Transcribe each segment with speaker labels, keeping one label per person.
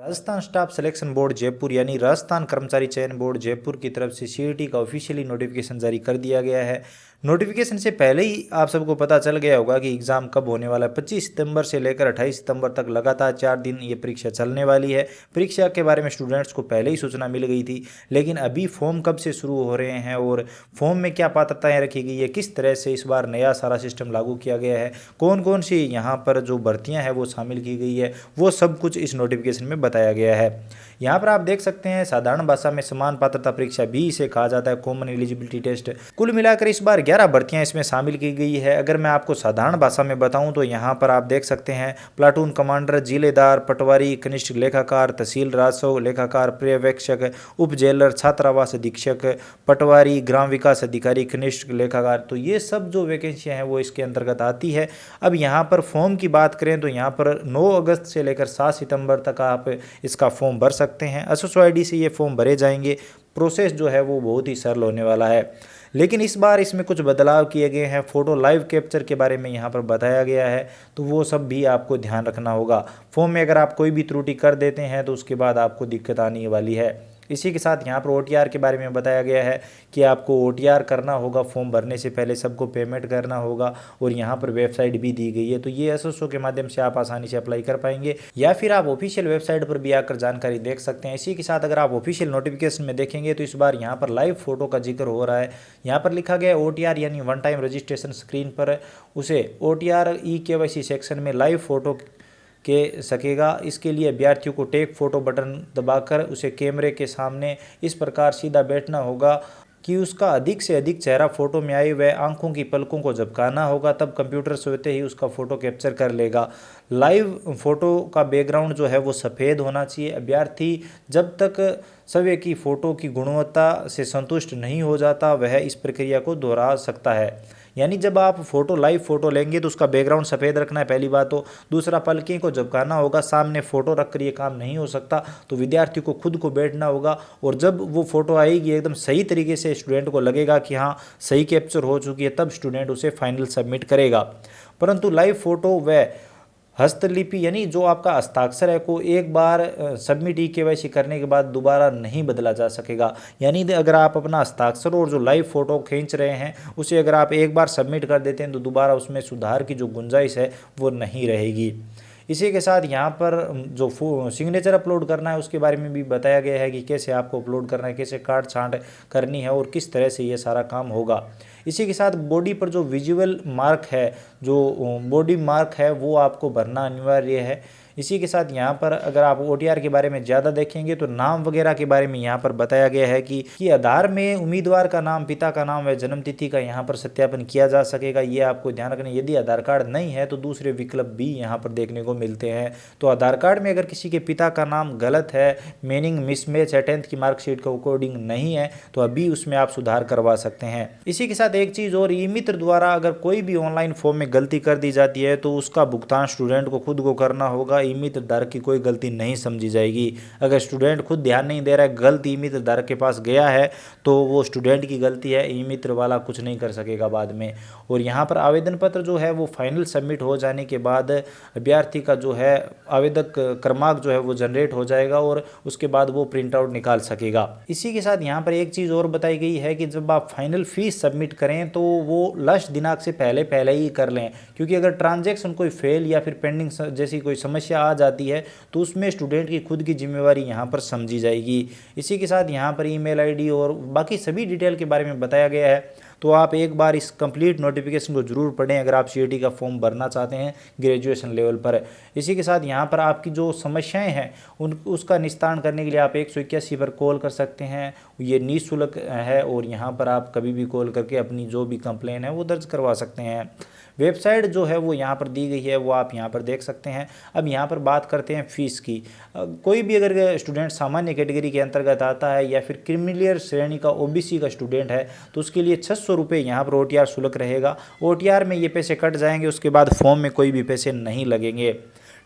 Speaker 1: Rajasthan staff selection board Jaipur यानी राजस्थान कर्मचारी चयन बोर्ड जयपुर की तरफ से सीईटी का ऑफिशियली नोटिफिकेशन जारी कर दिया गया है। नोटिफिकेशन से पहले ही आप सबको पता चल गया होगा कि एग्ज़ाम कब होने वाला है। 25 सितंबर से लेकर 28 सितंबर तक लगातार 4 दिन ये परीक्षा चलने वाली है। परीक्षा के बारे में स्टूडेंट्स को पहले ही सूचना मिल गई थी, लेकिन अभी फॉर्म कब से शुरू हो रहे हैं और फॉर्म में क्या पात्रताएं रखी गई है, किस तरह से इस बार नया सारा सिस्टम लागू किया गया है, कौन कौन सी यहाँ पर जो भर्तियाँ हैं वो शामिल की गई है, वो सब कुछ इस नोटिफिकेशन में बताया गया है। यहाँ पर आप देख सकते हैं साधारण भाषा में समान पात्रता परीक्षा भी इसे कहा जाता है, कॉमन एलिजिबिलिटी टेस्ट। कुल मिलाकर इस बार 11 भर्तियां इसमें शामिल की गई है। अगर मैं आपको साधारण भाषा में बताऊं तो यहाँ पर आप देख सकते हैं प्लाटून कमांडर, जिलेदार, पटवारी, कनिष्ठ लेखाकार, तहसील राजस्व लेखाकार, पर्यवेक्षक, उप जेलर, छात्रावास अधीक्षक, पटवारी, ग्राम विकास अधिकारी, कनिष्ठ लेखाकार, तो ये सब जो वैकेंसियाँ हैं वो इसके अंतर्गत आती है। अब यहाँ पर फॉर्म की बात करें तो यहाँ पर 9 अगस्त से लेकर 7 सितंबर तक आप इसका फॉर्म भर सकते हैं। एसएसओ आईडी से ये फॉर्म भरे जाएंगे। प्रोसेस जो है वो बहुत ही सरल होने वाला है, लेकिन इस बार इसमें कुछ बदलाव किए गए हैं। फ़ोटो लाइव कैप्चर के बारे में यहाँ पर बताया गया है, तो वो सब भी आपको ध्यान रखना होगा। फॉर्म में अगर आप कोई भी त्रुटि कर देते हैं तो उसके बाद आपको दिक्कत आने वाली है। इसी के साथ यहाँ पर ओटीआर के बारे में बताया गया है कि आपको ओटीआर करना होगा, फॉर्म भरने से पहले सबको पेमेंट करना होगा और यहाँ पर वेबसाइट भी दी गई है, तो ये एसएसओ के माध्यम से आप आसानी से अप्लाई कर पाएंगे, या फिर आप ऑफिशियल वेबसाइट पर भी आकर जानकारी देख सकते हैं। इसी के साथ अगर आप ऑफिशियल नोटिफिकेशन में देखेंगे तो इस बार यहाँ पर लाइव फोटो का जिक्र हो रहा है। यहाँ पर लिखा गया ओटीआर यानी वन टाइम रजिस्ट्रेशन स्क्रीन पर उसे ओटीआर ई-केवाईसी सेक्शन में लाइव फोटो के सकेगा। इसके लिए अभ्यर्थियों को टेक फोटो बटन दबाकर उसे कैमरे के सामने इस प्रकार सीधा बैठना होगा कि उसका अधिक से अधिक चेहरा फोटो में आए, वह आंखों की पलकों को झपकाना होगा, तब कंप्यूटर सोते ही उसका फ़ोटो कैप्चर कर लेगा। लाइव फ़ोटो का बैकग्राउंड जो है वो सफ़ेद होना चाहिए। अभ्यर्थी जब तक सभी की फ़ोटो की गुणवत्ता से संतुष्ट नहीं हो जाता वह इस प्रक्रिया को दोहरा सकता है। यानी जब आप लाइव फ़ोटो लेंगे तो उसका बैकग्राउंड सफ़ेद रखना है, पहली बात तो। दूसरा, पलकें को झपकाना होगा, सामने फ़ोटो रख कर ये काम नहीं हो सकता, तो विद्यार्थी को खुद को बैठना होगा और जब वो फ़ोटो आएगी एकदम सही तरीके से स्टूडेंट को लगेगा कि हाँ सही कैप्चर हो चुकी है, तब स्टूडेंट उसे फाइनल सबमिट करेगा। परंतु लाइव फ़ोटो व हस्तलिपि यानी जो आपका हस्ताक्षर है को एक बार सबमिट ई-केवाईसी करने के बाद दोबारा नहीं बदला जा सकेगा। यानी अगर आप अपना हस्ताक्षर और जो लाइव फ़ोटो खींच रहे हैं उसे अगर आप एक बार सबमिट कर देते हैं तो दोबारा उसमें सुधार की जो गुंजाइश है वो नहीं रहेगी। इसी के साथ यहाँ पर जो सिग्नेचर अपलोड करना है उसके बारे में भी बताया गया है कि कैसे आपको अपलोड करना है, कैसे काट छांट करनी है और किस तरह से ये सारा काम होगा। इसी के साथ बॉडी पर जो विजुअल मार्क है, जो बॉडी मार्क है वो आपको भरना अनिवार्य है। इसी के साथ यहाँ पर अगर आप ओटीआर के बारे में ज़्यादा देखेंगे तो नाम वगैरह के बारे में यहाँ पर बताया गया है कि आधार में उम्मीदवार का नाम, पिता का नाम व जन्म तिथि का यहाँ पर सत्यापन किया जा सकेगा। ये आपको ध्यान रखना। यदि आधार कार्ड नहीं है तो दूसरे विकल्प भी यहाँ पर देखने को मिलते हैं। तो आधार कार्ड में अगर किसी के पिता का नाम गलत है, मीनिंग मिसमैच है, 10th की मार्कशीट के अकॉर्डिंग नहीं है, तो अभी उसमें आप सुधार करवा सकते हैं। इसी के साथ एक चीज़ और, ई मित्र द्वारा अगर कोई भी ऑनलाइन फॉर्म में गलती कर दी जाती है तो उसका भुगतान स्टूडेंट को खुद को करना होगा। ई मित्र धारक की कोई गलती नहीं समझी जाएगी। अगर स्टूडेंट खुद ध्यान नहीं दे रहा है, गलत ई मित्र धारक के पास गया है तो वो स्टूडेंट की गलती है, ई मित्र वाला कुछ नहीं कर सकेगा बाद में। और यहाँ पर आवेदन पत्र जो है वो फाइनल सबमिट हो जाने के बाद अभ्यर्थी का जो है आवेदक क्रमांक जो है वो जनरेट हो जाएगा और उसके बाद वो प्रिंट आउट निकाल सकेगा। इसी के साथ यहाँ पर एक चीज़ और बताई गई है कि जब आप फाइनल फीस सबमिट करें तो वो लास्ट दिनांक से पहले ही कर लें, क्योंकि अगर ट्रांजैक्शन कोई फेल या फिर पेंडिंग जैसी कोई समस्या आ जाती है तो उसमें स्टूडेंट की खुद की जिम्मेवारी यहाँ पर समझी जाएगी। इसी के साथ यहाँ पर ईमेल आईडी और बाकी सभी डिटेल के बारे में बताया गया है। तो आप एक बार इस कंप्लीट नोटिफिकेशन को जरूर पढ़ें अगर आप सीईटी का फॉर्म भरना चाहते हैं ग्रेजुएशन लेवल पर। इसी के साथ यहाँ पर आपकी जो समस्याएं हैं उसका निस्तारण करने के लिए आप 181 पर कॉल कर सकते हैं। ये निःशुल्क है और यहाँ पर आप कभी भी कॉल करके अपनी जो भी कंप्लेन है वो दर्ज करवा सकते हैं। वेबसाइट जो है वो यहाँ पर दी गई है, वो आप यहाँ पर देख सकते हैं। अब यहाँ पर बात करते हैं फ़ीस की। कोई भी अगर स्टूडेंट सामान्य कैटेगरी के अंतर्गत आता है या फिर क्रिमिलियर श्रेणी का ओबीसी का स्टूडेंट है तो उसके लिए 600 रुपये यहाँ पर ओटीआर शुल्क रहेगा। ओटीआर में ये पैसे कट जाएंगे, उसके बाद फॉर्म में कोई भी पैसे नहीं लगेंगे।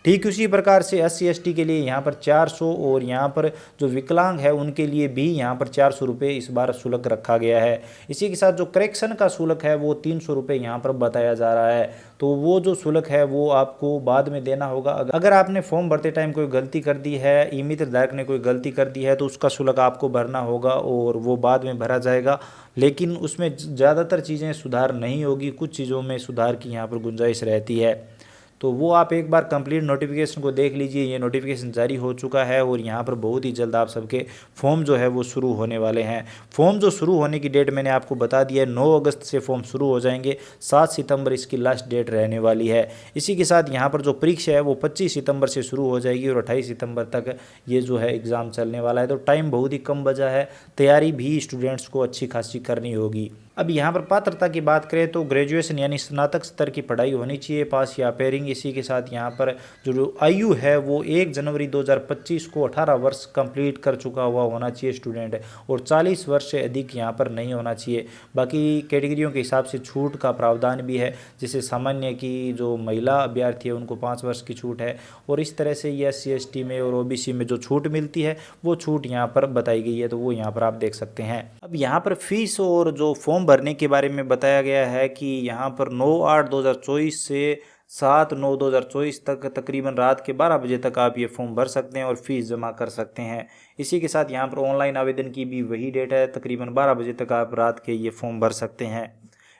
Speaker 1: ठीक उसी प्रकार से SC/ST के लिए यहाँ पर 400 और यहाँ पर जो विकलांग है उनके लिए भी यहाँ पर 400 रुपये इस बार शुल्क रखा गया है। इसी के साथ जो करेक्शन का शुल्क है वो 300 रुपये यहाँ पर बताया जा रहा है। तो वो जो शुल्क है वो आपको बाद में देना होगा। अगर आपने फॉर्म भरते टाइम कोई गलती कर दी है, ई मित्र धारक ने कोई गलती कर दी है, तो उसका शुल्क आपको भरना होगा और वो बाद में भरा जाएगा। लेकिन उसमें ज़्यादातर चीज़ें सुधार नहीं होगी, कुछ चीज़ों में सुधार की यहाँ पर गुंजाइश रहती है। तो वो आप एक बार कंप्लीट नोटिफिकेशन को देख लीजिए। ये नोटिफिकेशन जारी हो चुका है और यहाँ पर बहुत ही जल्द आप सबके फॉर्म जो है वो शुरू होने वाले हैं। फॉर्म जो शुरू होने की डेट मैंने आपको बता दिया है, 9 अगस्त से फॉर्म शुरू हो जाएंगे, 7 सितंबर इसकी लास्ट डेट रहने वाली है। इसी के साथ यहाँ पर जो परीक्षा है वो 25 सितंबर से शुरू हो जाएगी और 28 सितंबर तक ये जो है एग्ज़ाम चलने वाला है। तो टाइम बहुत ही कम बचा है, तैयारी भी स्टूडेंट्स को अच्छी खासी करनी होगी। अब यहाँ पर पात्रता की बात करें तो ग्रेजुएशन यानी स्नातक स्तर की पढ़ाई होनी चाहिए, पास या पेयरिंग। इसी के साथ यहाँ पर जो आयु है वो 1 जनवरी 2025 को 18 वर्ष कंप्लीट कर चुका हुआ होना चाहिए स्टूडेंट, और 40 वर्ष से अधिक यहाँ पर नहीं होना चाहिए। बाकी कैटेगरियों के हिसाब से छूट का प्रावधान भी है, जैसे सामान्य की जो महिला अभ्यर्थी है उनको 5 वर्ष की छूट है, और इस तरह से ये SC/ST में और OBC में जो छूट मिलती है वो छूट यहाँ पर बताई गई है, तो वो यहाँ पर आप देख सकते हैं। अब यहाँ पर फीस और जो फॉर्म भरने के बारे में बताया गया है कि यहाँ पर 9/8/2024 से 7/9/2024 तक तकरीबन रात के 12 बजे तक आप ये फॉर्म भर सकते हैं और फीस जमा कर सकते हैं। इसी के साथ यहाँ पर ऑनलाइन आवेदन की भी वही डेट है, तकरीबन 12 बजे तक आप रात के ये फॉर्म भर सकते हैं।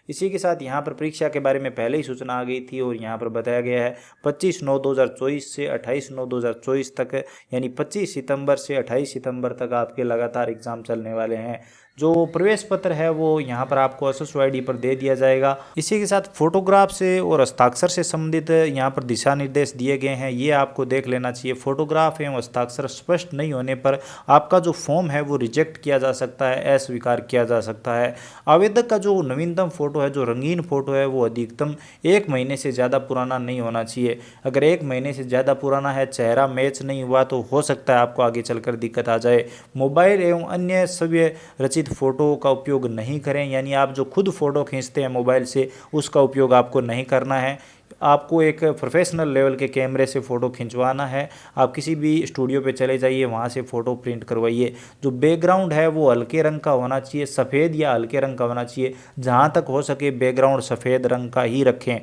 Speaker 1: इसी के साथ यहाँ पर परीक्षा के बारे में पहले ही सूचना आ गई थी और यहाँ पर बताया गया है 25/9/2024 से 28/9/2024 तक, यानी 25 सितंबर से 28 सितंबर तक आपके लगातार एग्ज़ाम चलने वाले हैं। जो प्रवेश पत्र है वो यहाँ पर आपको SSO ID पर दे दिया जाएगा। इसी के साथ फोटोग्राफ से और हस्ताक्षर से संबंधित यहाँ पर दिशा निर्देश दिए गए हैं, ये आपको देख लेना चाहिए। फोटोग्राफ एवं हस्ताक्षर स्पष्ट नहीं होने पर आपका जो फॉर्म है वो रिजेक्ट किया जा सकता है, अस्वीकार किया जा सकता है। आवेदक का जो नवीनतम फोटो है, जो रंगीन फोटो है, वो अधिकतम 1 महीने से ज़्यादा पुराना नहीं होना चाहिए। अगर 1 महीने से ज़्यादा पुराना है, चेहरा मैच नहीं हुआ, तो हो सकता है आपको आगे चलकर दिक्कत आ जाए। मोबाइल एवं अन्य सभी रचित फ़ोटो का उपयोग नहीं करें, यानी आप जो खुद फ़ोटो खींचते हैं मोबाइल से उसका उपयोग आपको नहीं करना है। आपको एक प्रोफेशनल लेवल के कैमरे से फ़ोटो खिंचवाना है। आप किसी भी स्टूडियो पे चले जाइए, वहाँ से फ़ोटो प्रिंट करवाइए। जो बैकग्राउंड है वो हल्के रंग का होना चाहिए, सफ़ेद या हल्के रंग का होना चाहिए। जहाँ तक हो सके बैकग्राउंड सफ़ेद रंग का ही रखें।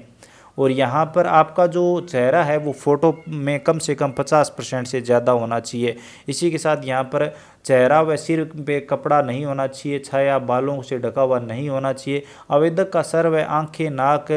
Speaker 1: और यहाँ पर आपका जो चेहरा है वो फ़ोटो में कम से कम 50% से ज़्यादा होना चाहिए। इसी के साथ यहाँ पर चेहरा व सिर पे कपड़ा नहीं होना चाहिए, छाया बालों से ढका हुआ नहीं होना चाहिए। आवेदक का सर व आंखें, नाक,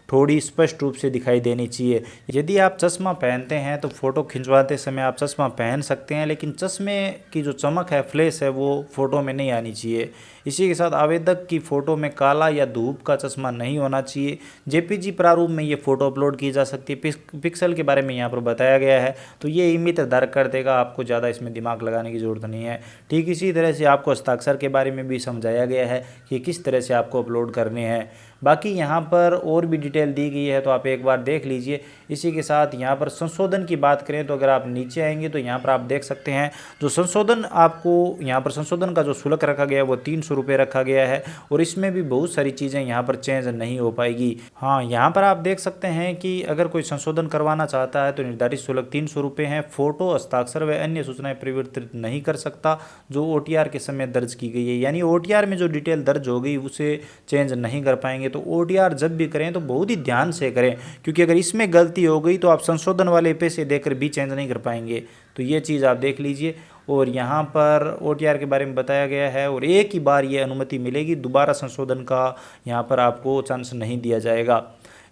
Speaker 1: ठोड़ी स्पष्ट रूप से दिखाई देनी चाहिए। यदि आप चश्मा पहनते हैं तो फ़ोटो खिंचवाते समय आप चश्मा पहन सकते हैं, लेकिन चश्मे की जो चमक है, फ्लैश है, वो फ़ोटो में नहीं आनी चाहिए। इसी के साथ आवेदक की फ़ोटो में काला या धूप का चश्मा नहीं होना चाहिए। JPG प्रारूप में ये फ़ोटो अपलोड की जा सकती है। पिक्सल के बारे में यहाँ पर बताया गया है, तो ये इमित दर्ज कर देगा, आपको ज़्यादा इसमें दिमाग लगाने की ज़रूरत नहीं है। ठीक इसी तरह से आपको हस्ताक्षर के बारे में भी समझाया गया है कि किस तरह से आपको अपलोड करने हैं। बाकी यहाँ पर और भी डिटेल दी गई है, तो आप एक बार देख लीजिए। इसी के साथ यहाँ पर संशोधन की बात करें तो अगर आप नीचे आएंगे तो यहाँ पर आप देख सकते हैं जो संशोधन आपको यहाँ पर संशोधन का जो शुल्क रखा गया है वो 300 रुपये रखा गया है, और इसमें भी बहुत सारी चीज़ें यहाँ पर चेंज नहीं हो पाएगी। हाँ, यहाँ पर आप देख सकते हैं कि अगर कोई संशोधन करवाना चाहता है तो निर्धारित शुल्क 300 रुपये हैं। फोटो, हस्ताक्षर व अन्य सूचनाएं परिवर्तित नहीं कर सकता जो OTR के समय दर्ज की गई है, यानी OTR में जो डिटेल दर्ज हो गई उसे चेंज नहीं कर पाएंगे। तो OTR जब भी करें तो बहुत ही ध्यान से करें, क्योंकि अगर इसमें गलती हो गई तो आप संशोधन वाले पैसे देकर भी चेंज नहीं कर पाएंगे। तो ये चीज़ आप देख लीजिए। और यहाँ पर OTR के बारे में बताया गया है, और एक ही बार ये अनुमति मिलेगी, दोबारा संशोधन का यहाँ पर आपको चांस नहीं दिया जाएगा।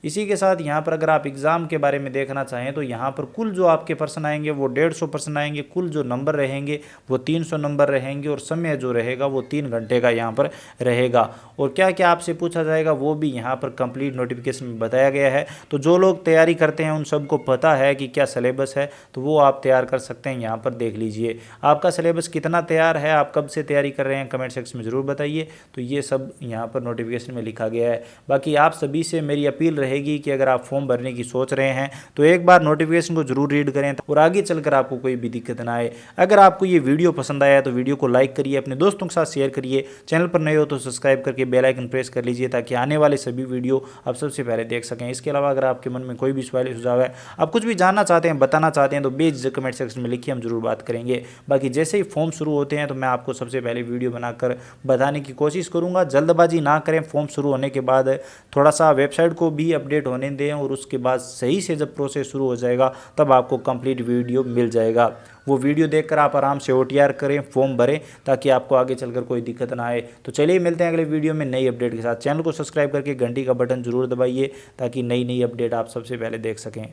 Speaker 1: इसी के साथ यहाँ पर अगर आप एग्ज़ाम के बारे में देखना चाहें तो यहाँ पर कुल जो आपके प्रश्न आएंगे वो 150 प्रश्न आएंगे, कुल जो नंबर रहेंगे वो 300 नंबर रहेंगे, और समय जो रहेगा वो 3 घंटे का यहाँ पर रहेगा। और क्या क्या आपसे पूछा जाएगा वो भी यहाँ पर कंप्लीट नोटिफिकेशन में बताया गया है। तो जो लोग तैयारी करते हैं उन सबको पता है कि क्या सिलेबस है, तो वो आप तैयार कर सकते हैं। यहाँ पर देख लीजिए आपका सिलेबस कितना तैयार है, आप कब से तैयारी कर रहे हैं, कमेंट सेक्शन में ज़रूर बताइए। तो ये सब यहाँ पर नोटिफिकेशन में लिखा गया है। बाकी आप सभी से मेरी अपील रहेगी कि अगर आप फॉर्म भरने की सोच रहे हैं तो एक बार नोटिफिकेशन को जरूर रीड करें और आगे चलकर आपको कोई भी दिक्कत ना आए। अगर आपको ये वीडियो पसंद आया तो वीडियो को लाइक करिए, अपने दोस्तों के साथ शेयर करिए, चैनल पर नए हो तो सब्सक्राइब करके बेल आइकन प्रेस कर लीजिए ताकि आने वाले सभी वीडियो आप सबसे पहले देख सकें। इसके अलावा अगर आपके मन में कोई भी सवाल सुझाव है, आप कुछ भी जानना चाहते हैं, बताना चाहते हैं तो बेझिझक कमेंट सेक्शन में लिखिए, हम जरूर बात करेंगे। बाकी जैसे ही फॉर्म शुरू होते हैं तो मैं आपको सबसे पहले वीडियो बनाकर बताने की कोशिश करूंगा। जल्दबाजी ना करें, फॉर्म शुरू होने के बाद थोड़ा सा वेबसाइट को भी अपडेट होने दें और उसके बाद सही से जब प्रोसेस शुरू हो जाएगा तब आपको कंप्लीट वीडियो मिल जाएगा। वो वीडियो देखकर आप आराम से OTR करें, फॉर्म भरें ताकि आपको आगे चलकर कोई दिक्कत ना आए। तो चलिए मिलते हैं अगले वीडियो में नई अपडेट के साथ। चैनल को सब्सक्राइब करके घंटी का बटन जरूर दबाइए ताकि नई अपडेट आप सबसे पहले देख सकें।